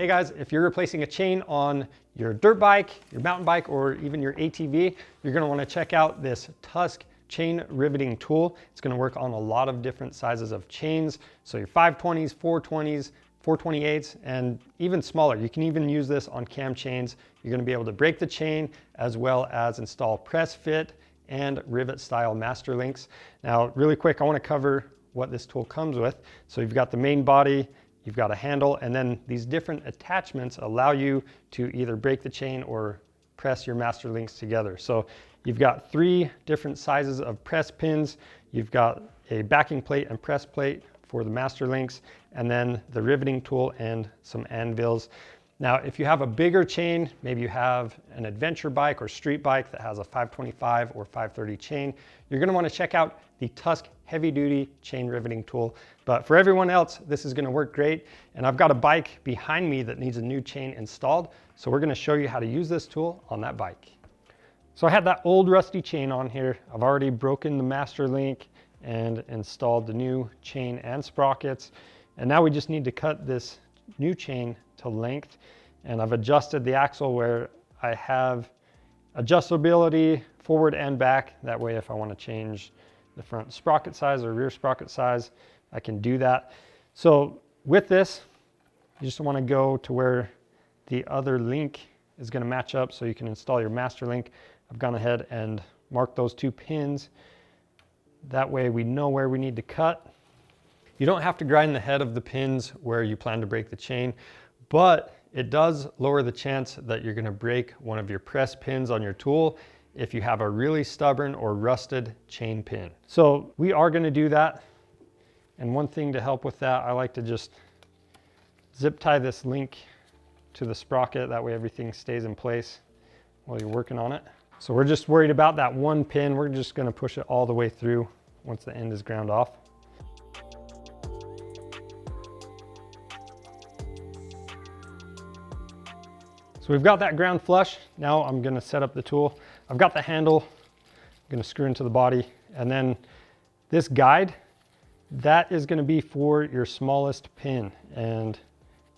Hey guys, if you're replacing a chain on your dirt bike, your mountain bike, or even your ATV, you're gonna wanna check out this Tusk Chain Riveting Tool. It's gonna work on a lot of different sizes of chains. So your 520s, 420s, 428s, and even smaller. You can even use this on cam chains. You're gonna be able to break the chain as well as install press fit and rivet style master links. Now, really quick, I wanna cover what this tool comes with. So you've got the main body, you've got a handle, and then these different attachments allow you to either break the chain or press your master links together. So you've got 3 different sizes of press pins. You've got a backing plate and press plate for the master links, and then the riveting tool and some anvils. Now, if you have a bigger chain, maybe you have an adventure bike or street bike that has a 525 or 530 chain, you're gonna wanna check out the Tusk Heavy Duty Chain Riveting Tool. But for everyone else, this is gonna work great. And I've got a bike behind me that needs a new chain installed. So we're gonna show you how to use this tool on that bike. So I had that old rusty chain on here. I've already broken the master link and installed the new chain and sprockets. And now we just need to cut this new chain to length. And I've adjusted the axle where I have adjustability forward and back. That way, if I want to change the front sprocket size or rear sprocket size, I can do that. So with this, you just want to go to where the other link is going to match up so you can install your master link. I've gone ahead and marked those 2 pins. That way we know where we need to cut. You don't have to grind the head of the pins where you plan to break the chain, but it does lower the chance that you're going to break one of your press pins on your tool if you have a really stubborn or rusted chain pin. So we are going to do that. And one thing to help with that, I like to just zip tie this link to the sprocket. That way everything stays in place while you're working on it. So we're just worried about that one pin. We're just going to push it all the way through once the end is ground off. So we've got that ground flush. Now I'm going to set up the tool. I've got the handle. I'm going to screw into the body. And then this guide, that is going to be for your smallest pin. And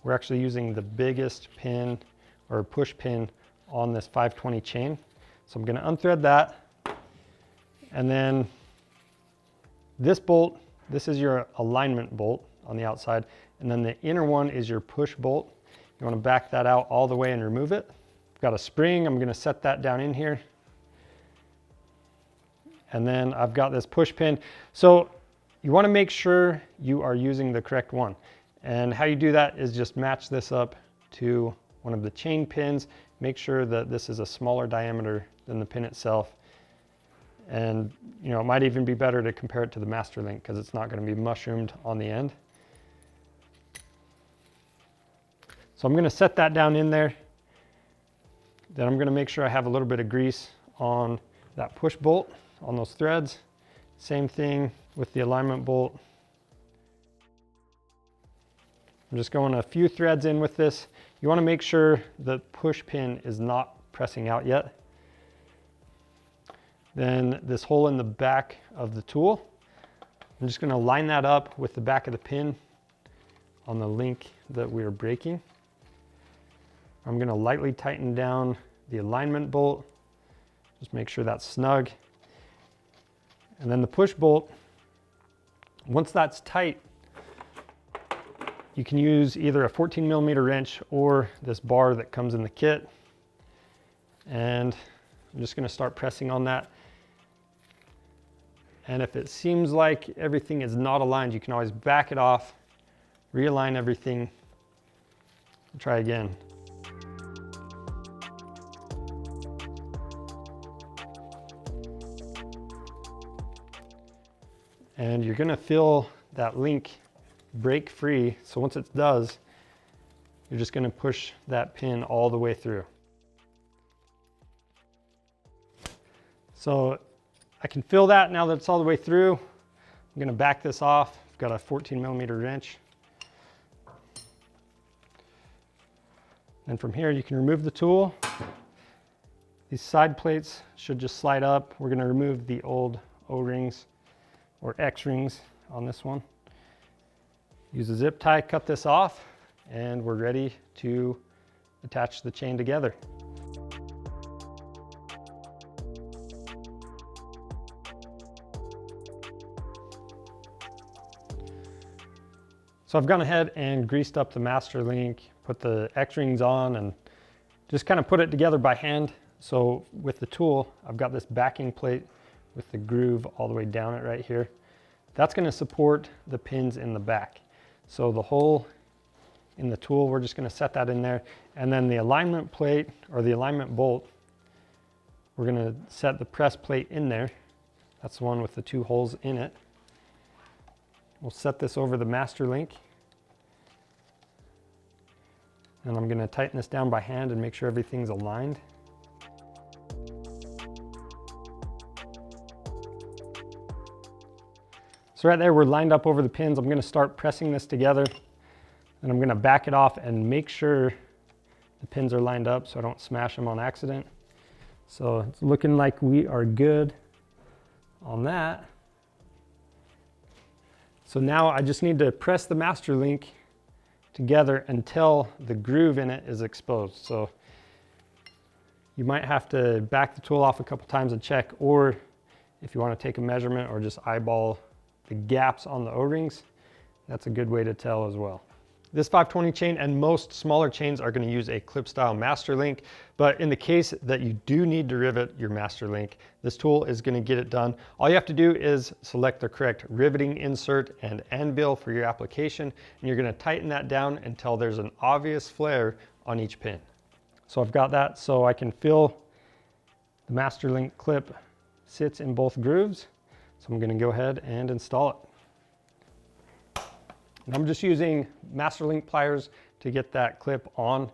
we're actually using the biggest pin or push pin on this 520 chain. So I'm going to unthread that. And then this bolt, this is your alignment bolt on the outside. And then the inner one is your push bolt. You want to back that out all the way and remove it. I've got a spring. I'm going to set that down in here. And then I've got this push pin. So you want to make sure you are using the correct one. And how you do that is just match this up to one of the chain pins. Make sure that this is a smaller diameter than the pin itself. And you know, it might even be better to compare it to the master link because it's not going to be mushroomed on the end. So I'm going to set that down in there. Then I'm going to make sure I have a little bit of grease on that push bolt on those threads. Same thing with the alignment bolt. I'm just going a few threads in with this. You want to make sure the push pin is not pressing out yet. Then this hole in the back of the tool, I'm just going to line that up with the back of the pin on the link that we are breaking. I'm going to lightly tighten down the alignment bolt. Just make sure that's snug. And then the push bolt, once that's tight, you can use either a 14mm wrench or this bar that comes in the kit. And I'm just going to start pressing on that. And if it seems like everything is not aligned, you can always back it off, realign everything, and try again. And you're going to feel that link break free. So once it does, you're just going to push that pin all the way through. So I can feel that now that it's all the way through. I'm going to back this off. I've got a 14mm wrench. And from here, you can remove the tool. These side plates should just slide up. We're going to remove the old O-rings or X-rings on this one. Use a zip tie, cut this off, and we're ready to attach the chain together. So I've gone ahead and greased up the master link, put the X-rings on, and just kind of put it together by hand. So with the tool, I've got this backing plate with the groove all the way down it right here. That's going to support the pins in the back. So the hole in the tool, we're just going to set that in there. And then the alignment plate, or the alignment bolt, we're going to set the press plate in there. That's the one with the 2 holes in it. We'll set this over the master link. And I'm going to tighten this down by hand and make sure everything's aligned. So right there, we're lined up over the pins. I'm going to start pressing this together, and I'm going to back it off and make sure the pins are lined up so I don't smash them on accident. So it's looking like we are good on that. So now I just need to press the master link together until the groove in it is exposed. So you might have to back the tool off a couple times and check, or if you want to take a measurement or just eyeball the gaps on the O-rings, that's a good way to tell as well. This 520 chain and most smaller chains are going to use a clip style master link, but in the case that you do need to rivet your master link, this tool is going to get it done. All you have to do is select the correct riveting insert and anvil for your application, and you're going to tighten that down until there's an obvious flare on each pin. So I've got that so I can feel the master link clip sits in both grooves. So I'm going to go ahead and install it. And I'm just using master link pliers to get that clip on.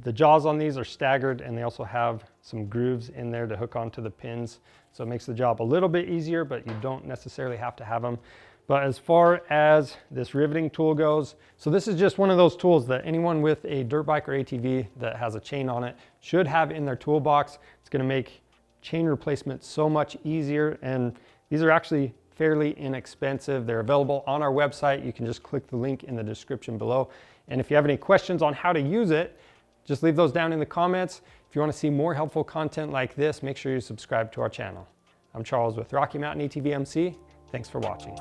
The jaws on these are staggered, and they also have some grooves in there to hook onto the pins. So it makes the job a little bit easier, but you don't necessarily have to have them. But as far as this riveting tool goes, so this is just one of those tools that anyone with a dirt bike or ATV that has a chain on it should have in their toolbox. It's going to make chain replacement so much easier, and these are actually fairly inexpensive. They're available on our website. You can just click the link in the description below. And if you have any questions on how to use it, just leave those down in the comments. If you want to see more helpful content like this, make sure you subscribe to our channel. I'm Charles with Rocky Mountain ATV MC. Thanks for watching.